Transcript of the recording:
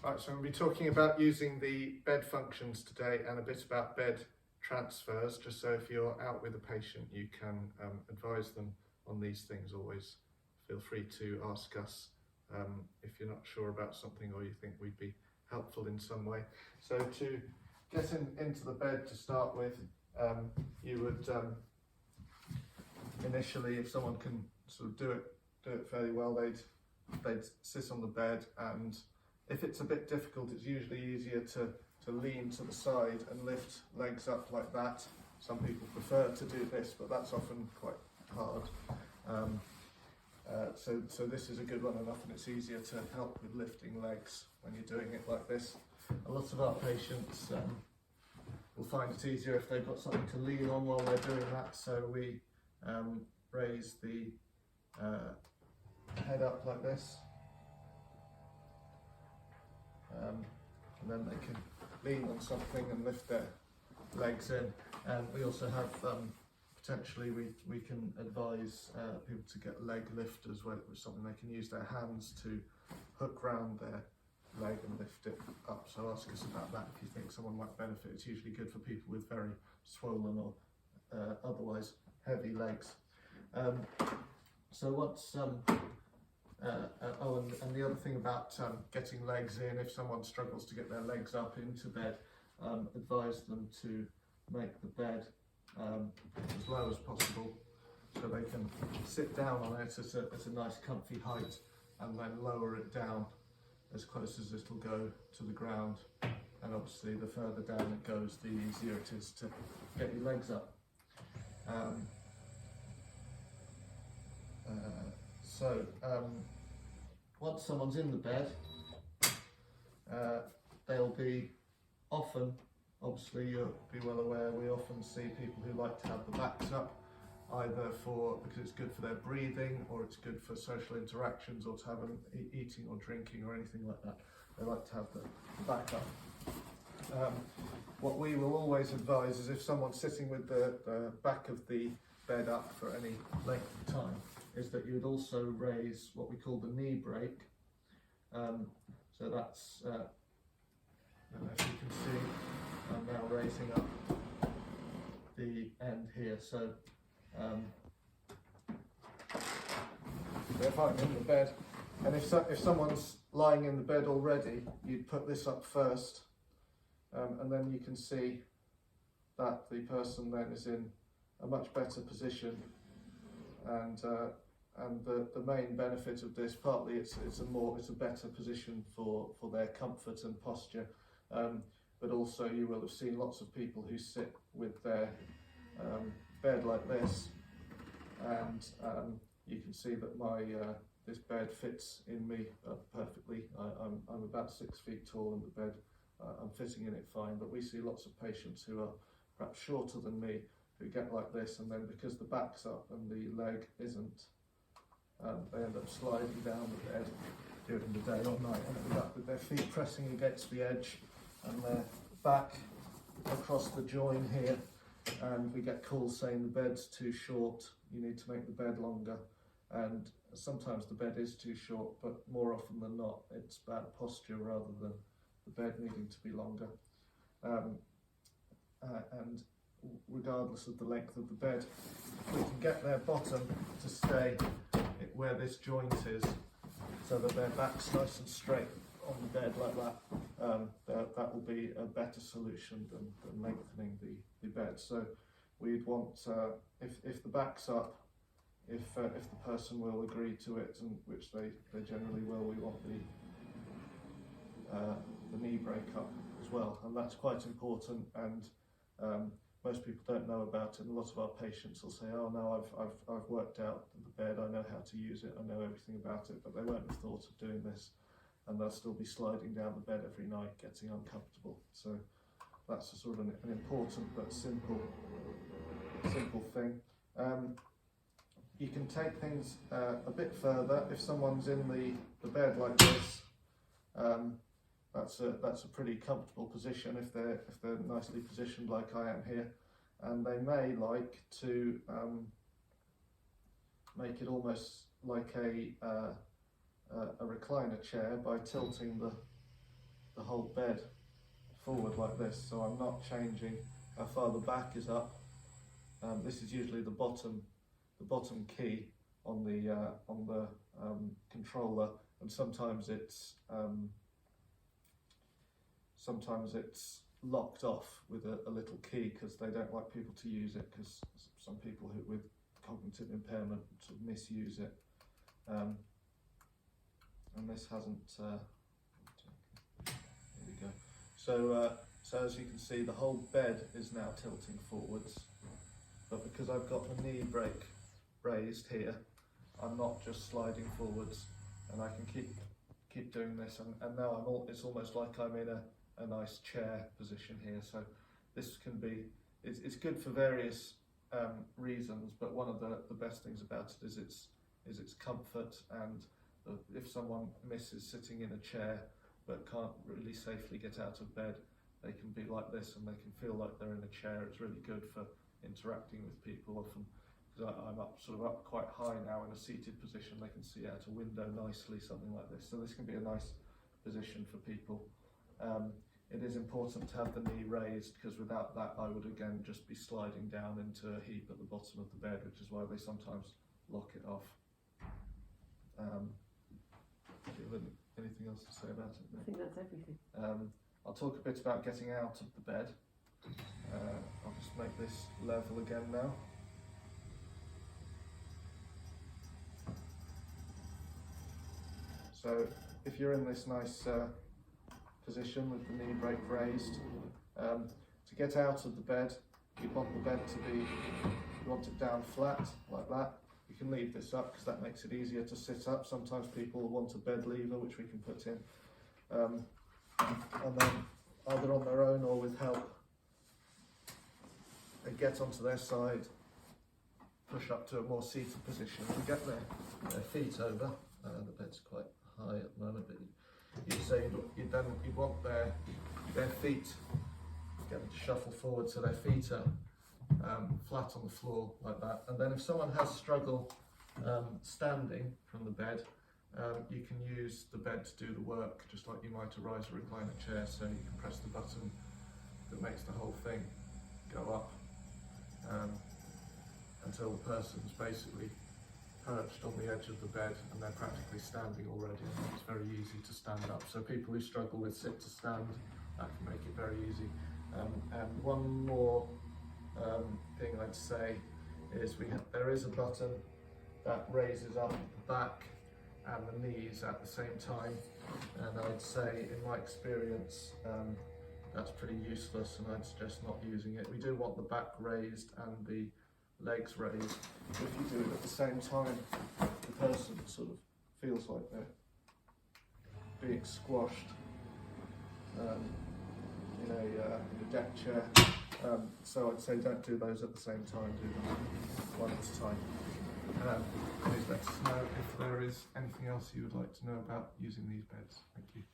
Right, so we'll be talking about using the bed functions today and a bit about bed transfers, just so if you're out with a patient you can advise them on these things. Always feel free to ask us if you're not sure about something or you think we'd be helpful in some way. So to get into the bed to start with, you would initially, if someone can sort of do it fairly well, they'd sit on the bed, and if it's a bit difficult, it's usually easier to lean to the side and lift legs up like that. Some people prefer to do this, but that's often quite hard. So this is a good one, and often it's easier to help with lifting legs when you're doing it like this. A lot of our patients will find it easier if they've got something to lean on while they're doing that, so we raise the head up like this. And then they can lean on something and lift their legs in. And we also have potentially we can advise people to get leg lifters, where it's something they can use their hands to hook round their leg and lift it up. So ask us about that if you think someone might benefit. It's usually good for people with very swollen or otherwise heavy legs. So once and the other thing about getting legs in, if someone struggles to get their legs up into bed, advise them to make the bed as low as possible, so they can sit down on it at a nice comfy height, and then lower it down as close as it'll go to the ground. And obviously the further down it goes, the easier it is to get your legs up. Once someone's in the bed, they'll be often, obviously you'll be well aware, we often see people who like to have the backs up, either because it's good for their breathing, or it's good for social interactions, or to have them eating or drinking or anything like that. They like to have the back up. What we will always advise is, if someone's sitting with the back of the bed up for any length of time, is that you would also raise what we call the knee break. So that's, I don't know if you can see, I'm now raising up the end here. So if I'm in the bed, and if someone's lying in the bed already, you'd put this up first, and then you can see that the person then is in a much better position. And the main benefit of this, partly it's a better position for their comfort and posture, but also you will have seen lots of people who sit with their bed like this, and you can see that this bed fits in me perfectly. I'm about 6 feet tall in the bed. I'm fitting in it fine, but we see lots of patients who are perhaps shorter than me who get like this, and then because the back's up and the leg isn't, they end up sliding down the bed during the day or night, and end up with their feet pressing against the edge and their back across the join here, and we get calls saying the bed's too short, you need to make the bed longer. And sometimes the bed is too short, but more often than not it's bad posture rather than the bed needing to be longer. And regardless of the length of the bed, if we can get their bottom to stay where this joint is, so that their back's nice and straight on the bed like that, that will be a better solution than lengthening the bed. So we'd want, if the back's up, if the person will agree to it, and which they generally will, we want the knee break up as well, and that's quite important. And most people don't know about it, and a lot of our patients will say, oh no, I've worked out the bed, I know how to use it, I know everything about it, but they won't have thought of doing this, and they'll still be sliding down the bed every night getting uncomfortable. So that's a sort of an important but simple thing. You can take things a bit further. If someone's in the bed like this, that's a pretty comfortable position if they're nicely positioned like I am here, and they may like to make it almost like a recliner chair by tilting the whole bed forward like this, so I'm not changing how far the back is up. This is usually the bottom key on the controller, and sometimes it's locked off with a little key because they don't like people to use it, because some people with cognitive impairment sort of misuse it. And this hasn't. Here we go. So as you can see, the whole bed is now tilting forwards, but because I've got the knee brake raised here, I'm not just sliding forwards, and I can keep doing this, and now it's almost like I'm in a nice chair position here. So this can be, it's good for various reasons, but one of the best things about it is its comfort, and if someone misses sitting in a chair but can't really safely get out of bed, they can be like this and they can feel like they're in a chair. It's really good for interacting with people. Often, because I'm up quite high now in a seated position, they can see out a window nicely, something like this. So this can be a nice position for people. It is important to have the knee raised, because without that I would again just be sliding down into a heap at the bottom of the bed, which is why they sometimes lock it off. Do you have anything else to say about it? I think that's everything. I'll talk a bit about getting out of the bed. I'll just make this level again now. So if you're in this nice position with the knee brake raised, to get out of the bed, you want the bed to be, you want it down flat like that. You can leave this up because that makes it easier to sit up. Sometimes people want a bed lever, which we can put in, and then either on their own or with help, they get onto their side, push up to a more seated position, to get their feet over. The bed's quite high at the moment, but you'd want their feet, get them to shuffle forward so their feet are flat on the floor like that. And then if someone has struggle standing from the bed, you can use the bed to do the work, just like you might a rise or recliner chair. So you can press the button that makes the whole thing go up until the person's basically perched on the edge of the bed and they're practically standing already, and it's very easy to stand up. So people who struggle with sit to stand, that can make it very easy. And one more thing I'd say is there is a button that raises up the back and the knees at the same time, and I'd say in my experience that's pretty useless, and I'd suggest not using it. We do want the back raised and the legs raised. If you do it at the same time, the person sort of feels like they're being squashed in a deck chair. So I'd say don't do those at the same time, do them one at a time. Please let us know if there is anything else you would like to know about using these beds. Thank you.